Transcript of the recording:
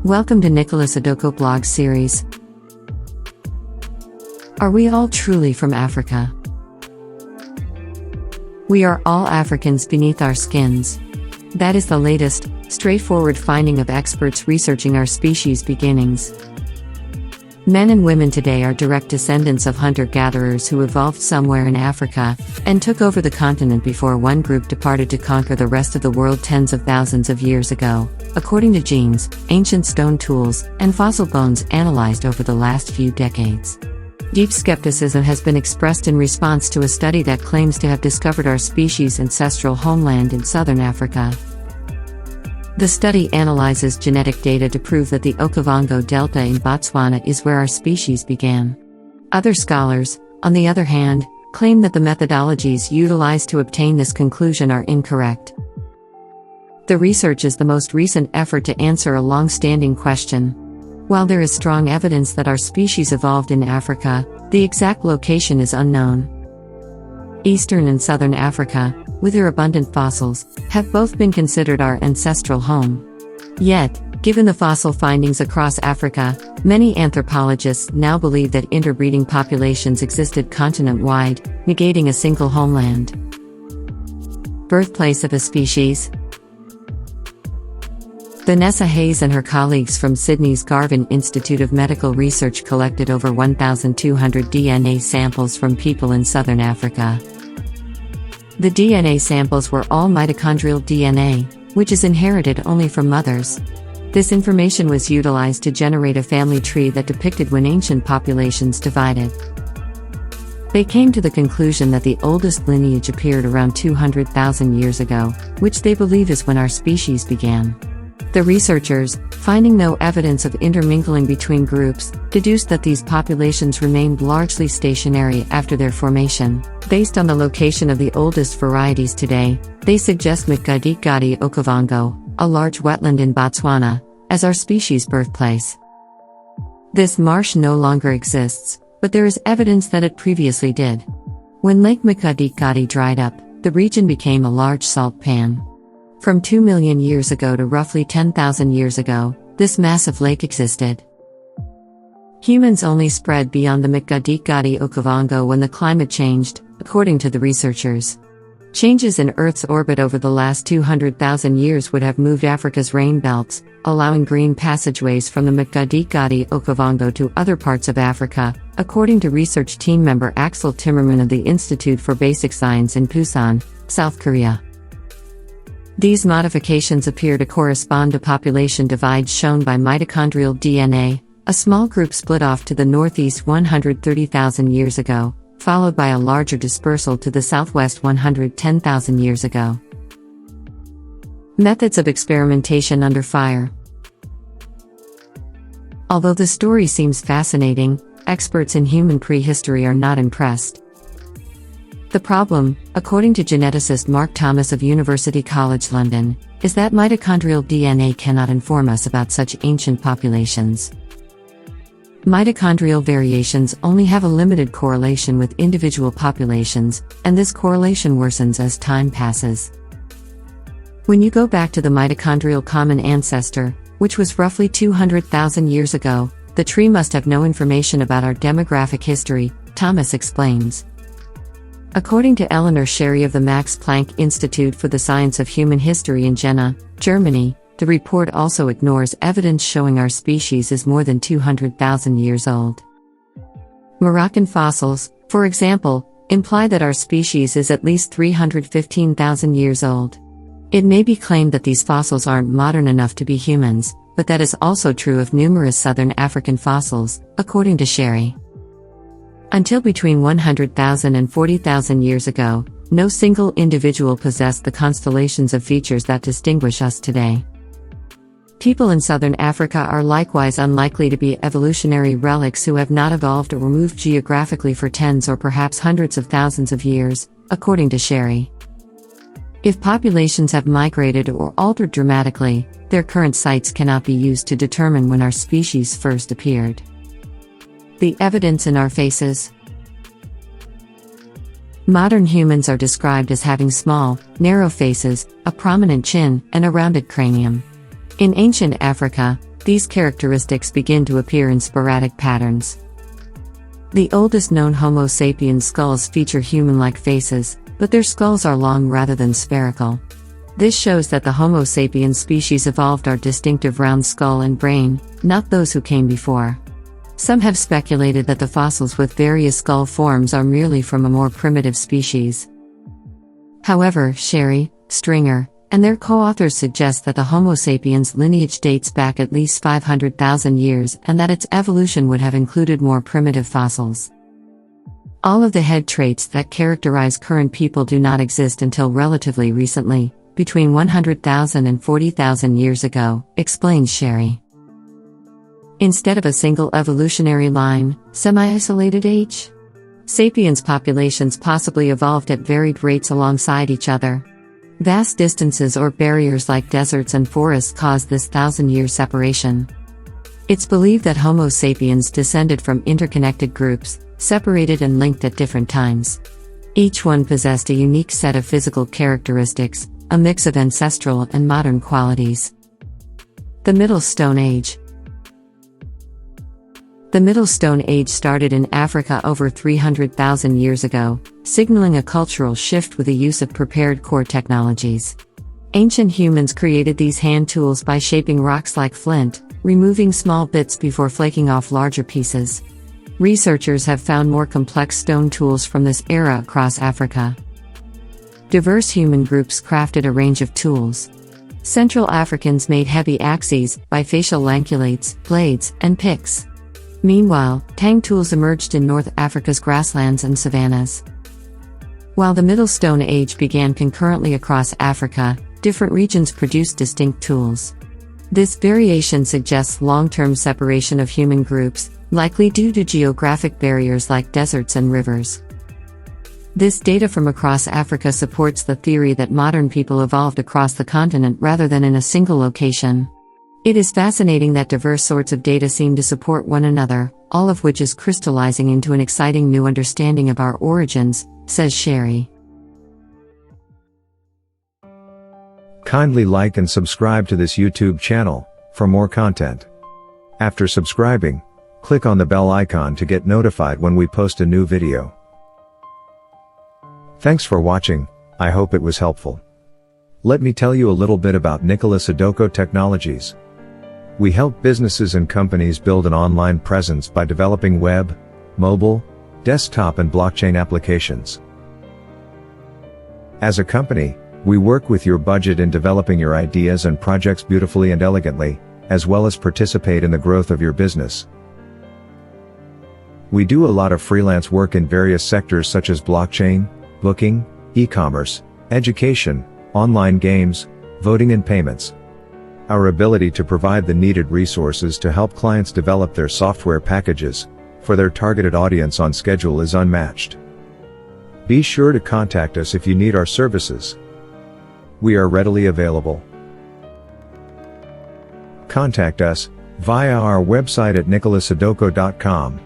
Welcome to Nicholas Adoko blog series. Are we all truly from Africa? We are all Africans beneath our skins. That is the latest, straightforward finding of experts researching our species' beginnings. Men and women today are direct descendants of hunter-gatherers who evolved somewhere in Africa and took over the continent before one group departed to conquer the rest of the world tens of thousands of years ago, according to genes, ancient stone tools, and fossil bones analyzed over the last few decades. Deep skepticism has been expressed in response to a study that claims to have discovered our species' ancestral homeland in southern Africa. The study analyzes genetic data to prove that the Okavango Delta in Botswana is where our species began. Other scholars, on the other hand, claim that the methodologies utilized to obtain this conclusion are incorrect. The research is the most recent effort to answer a long-standing question. While there is strong evidence that our species evolved in Africa, the exact location is unknown. Eastern and Southern Africa, with their abundant fossils, have both been considered our ancestral home. Yet, given the fossil findings across Africa, many anthropologists now believe that interbreeding populations existed continent-wide, negating a single homeland. Birthplace of a species. Vanessa Hayes and her colleagues from Sydney's Garvan Institute of Medical Research collected over 1,200 DNA samples from people in southern Africa. The DNA samples were all mitochondrial DNA, which is inherited only from mothers. This information was utilized to generate a family tree that depicted when ancient populations divided. They came to the conclusion that the oldest lineage appeared around 200,000 years ago, which they believe is when our species began. The researchers, finding no evidence of intermingling between groups, deduced that these populations remained largely stationary after their formation. Based on the location of the oldest varieties today, they suggest Mkgadikgadi Okavango, a large wetland in Botswana, as our species' birthplace. This marsh no longer exists, but there is evidence that it previously did. When Lake Mkgadikgadi dried up, the region became a large salt pan. From 2 million years ago to roughly 10,000 years ago, this massive lake existed. Humans only spread beyond the Mkgadikgadi Okavango when the climate changed, according to the researchers. Changes in Earth's orbit over the last 200,000 years would have moved Africa's rain belts, allowing green passageways from the Mkgadikgadi Okavango to other parts of Africa, according to research team member Axel Timmerman of the Institute for Basic Science in Busan, South Korea. These modifications appear to correspond to population divides shown by mitochondrial DNA, a small group split off to the northeast 130,000 years ago, followed by a larger dispersal to the southwest 110,000 years ago. Methods of experimentation under fire. Although the story seems fascinating, experts in human prehistory are not impressed. The problem, according to geneticist Mark Thomas of University College London, is that mitochondrial DNA cannot inform us about such ancient populations. Mitochondrial variations only have a limited correlation with individual populations, and this correlation worsens as time passes. When you go back to the mitochondrial common ancestor, which was roughly 200,000 years ago, the tree must have no information about our demographic history, Thomas explains. According to Eleanor Sherry of the Max Planck Institute for the Science of Human History in Jena, Germany, the report also ignores evidence showing our species is more than 200,000 years old. Moroccan fossils, for example, imply that our species is at least 315,000 years old. It may be claimed that these fossils aren't modern enough to be humans, but that is also true of numerous southern African fossils, according to Sherry. Until between 100,000 and 40,000 years ago, no single individual possessed the constellations of features that distinguish us today. People in southern Africa are likewise unlikely to be evolutionary relics who have not evolved or moved geographically for tens or perhaps hundreds of thousands of years, according to Sherry. If populations have migrated or altered dramatically, their current sites cannot be used to determine when our species first appeared. The evidence in our faces. Modern humans are described as having small, narrow faces, a prominent chin, and a rounded cranium. In ancient Africa, these characteristics begin to appear in sporadic patterns. The oldest known Homo sapiens skulls feature human-like faces, but their skulls are long rather than spherical. This shows that the Homo sapiens species evolved our distinctive round skull and brain, not those who came before. Some have speculated that the fossils with various skull forms are merely from a more primitive species. However, Sherry, Stringer, and their co-authors suggest that the Homo sapiens lineage dates back at least 500,000 years and that its evolution would have included more primitive fossils. All of the head traits that characterize current people do not exist until relatively recently, between 100,000 and 40,000 years ago, explains Sherry. Instead of a single evolutionary line, semi-isolated age, sapiens populations possibly evolved at varied rates alongside each other. Vast distances or barriers like deserts and forests caused this thousand-year separation. It's believed that Homo sapiens descended from interconnected groups, separated and linked at different times. Each one possessed a unique set of physical characteristics, a mix of ancestral and modern qualities. The Middle Stone Age. The Middle Stone Age started in Africa over 300,000 years ago, signaling a cultural shift with the use of prepared core technologies. Ancient humans created these hand tools by shaping rocks like flint, removing small bits before flaking off larger pieces. Researchers have found more complex stone tools from this era across Africa. Diverse human groups crafted a range of tools. Central Africans made heavy axes, bifacial lanculates, blades, and picks. Meanwhile, tang tools emerged in North Africa's grasslands and savannas. While the Middle Stone Age began concurrently across Africa, different regions produced distinct tools. This variation suggests long-term separation of human groups, likely due to geographic barriers like deserts and rivers. This data from across Africa supports the theory that modern people evolved across the continent rather than in a single location. It is fascinating that diverse sorts of data seem to support one another, all of which is crystallizing into an exciting new understanding of our origins, says Sherry. Kindly like and subscribe to this YouTube channel for more content. After subscribing, click on the bell icon to get notified when we post a new video. Thanks for watching, I hope it was helpful. Let me tell you a little bit about Nicola Sadoko Technologies. We help businesses and companies build an online presence by developing web, mobile, desktop and blockchain applications. As a company, we work with your budget in developing your ideas and projects beautifully and elegantly, as well as participate in the growth of your business. We do a lot of freelance work in various sectors such as blockchain, booking, e-commerce, education, online games, voting and payments. Our ability to provide the needed resources to help clients develop their software packages for their targeted audience on schedule is unmatched. Be sure to contact us if you need our services. We are readily available. Contact us via our website at nicolasadoko.com.